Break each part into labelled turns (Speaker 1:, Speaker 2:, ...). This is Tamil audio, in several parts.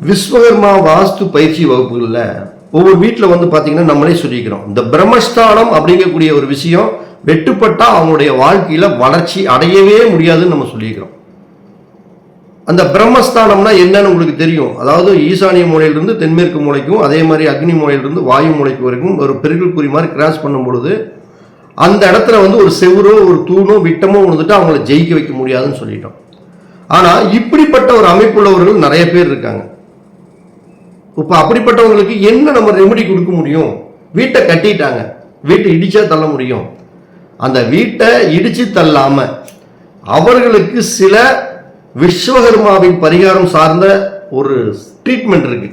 Speaker 1: விஸ்வகர்மா வாஸ்து பயிற்சி வகுப்புகளில் ஒவ்வொரு வீட்டில் வந்து பார்த்தீங்கன்னா நம்மளே சொல்லிக்கிறோம், இந்த பிரம்மஸ்தானம் அப்படிங்கக்கூடிய ஒரு விஷயம் வெட்டுப்பட்டா அவங்களுடைய வாழ்க்கையில வளர்ச்சி அடையவே முடியாதுன்னு நம்ம சொல்லிக்கிறோம். அந்த பிரம்மஸ்தானம்னா என்னன்னு உங்களுக்கு தெரியும். அதாவது ஈசானிய மூலையிலிருந்து தென்மேற்கு மூலைக்கும், அதே மாதிரி அக்னி மூலையிலிருந்து வாயு மூலைக்கு வரைக்கும் ஒரு பெருகல் குறி மாதிரி கிராஸ் பண்ணும் பொழுது அந்த இடத்துல வந்து ஒரு செவரோ ஒரு தூணோ விட்டமோ விழுந்துட்டு அவங்கள ஜெயிக்க வைக்க முடியாதுன்னு சொல்லிட்டோம். ஆனால் இப்படிப்பட்ட ஒரு அமைப்புள்ளவர்கள் நிறைய பேர் இருக்காங்க. இப்போ அப்படிப்பட்டவங்களுக்கு என்ன நம்ம ரெமெடி கொடுக்க முடியும்? வீட்டை கட்டிட்டாங்க, வீட்டை இடிச்சா தள்ள முடியும். அந்த வீட்டை இடிச்சு தள்ளாம அவர்களுக்கு சில விஸ்வகர்மாவின் பரிகாரம் சார்ந்த ஒரு ட்ரீட்மெண்ட் இருக்கு.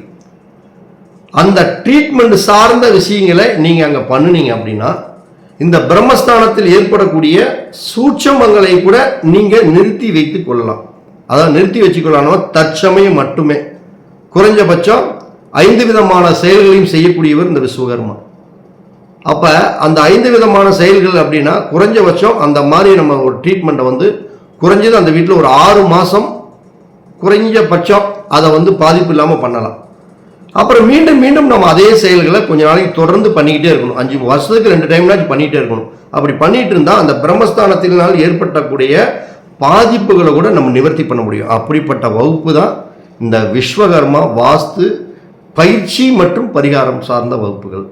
Speaker 1: அந்த ட்ரீட்மெண்ட் சார்ந்த விஷயங்களை நீங்க அங்க பண்ணுனீங்க அப்படின்னா இந்த பிரம்மஸ்தானத்தில் ஏற்படக்கூடிய சூட்சமங்களை கூட நீங்க நிறுத்தி வைத்துக் கொள்ளலாம். அதாவது நிறுத்தி வச்சுக்கொள்ளணும் தற்சமயம் மட்டுமே. குறைஞ்சபட்சம் 5 விதமான செயல்களையும் செய்யக்கூடியவர் இந்த விஸ்வகர்மா. அப்ப அந்த 5 விதமான செயல்கள் அப்படின்னா குறைஞ்சபட்சம் அந்த மாதிரி நம்ம ஒரு ட்ரீட்மெண்ட்டை வந்து குறைஞ்சது அந்த வீட்டில் ஒரு 6 மாதம் குறைஞ்சபட்சம் அதை வந்து பாதிப்பு இல்லாமல் பண்ணலாம். அப்புறம் மீண்டும் மீண்டும் நம்ம அதே செயல்களை கொஞ்ச நாளைக்கு தொடர்ந்து பண்ணிக்கிட்டே இருக்கணும். 5 வருஷத்துக்கு 2 டைம்னாச்சும் பண்ணிகிட்டே இருக்கணும். அப்படி பண்ணிட்டு இருந்தால் அந்த பிரம்மஸ்தானத்தினால் ஏற்பட்டக்கூடிய பாதிப்புகளை கூட நம்ம நிவர்த்தி பண்ண முடியும். அப்படிப்பட்ட வகுப்பு தான் இந்த விஸ்வகர்மா வாஸ்து பயிற்சி மற்றும் பரிகாரம் சார்ந்த வகுப்புகள்.